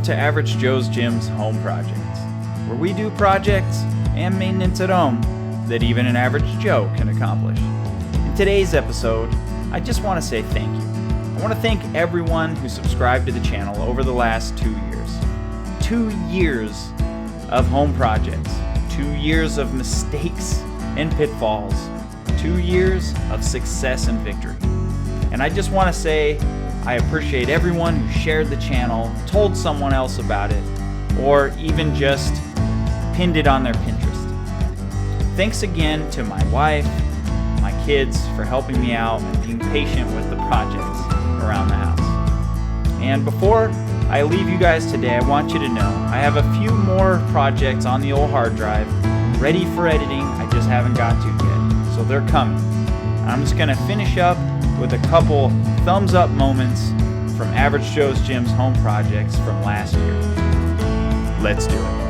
Welcome to Average Joe's Gym's Home Projects, where we do projects and maintenance at home that even an average Joe can accomplish. In today's episode, I just want to say thank you. I want to thank everyone who subscribed to the channel over the last 2 years. 2 years of home projects, 2 years of mistakes and pitfalls, 2 years of success and victory. And I just want to say I appreciate everyone who shared the channel, told someone else about it, or even just pinned it on their Pinterest. Thanks again to my wife, my kids for helping me out and being patient with the projects around the house. And before I leave you guys today, I want you to know I have a few more projects on the old hard drive ready for editing. I just haven't got to yet, so they're coming. I'm just going to finish up with a couple thumbs up moments from Average Joe's Gym's home projects from last year. Let's do it.